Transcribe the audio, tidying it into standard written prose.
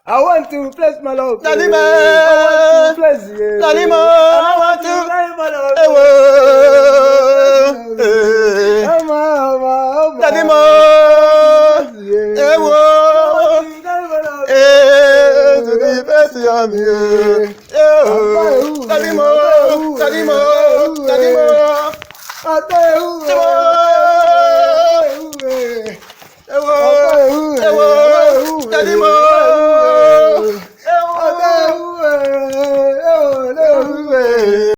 I want to place my love. Daddy man. I want to place you. Daddy man. I want to place my love. Daddy man. To the best of you. Daddy man. Daddy man. Daddy man. Daddy man.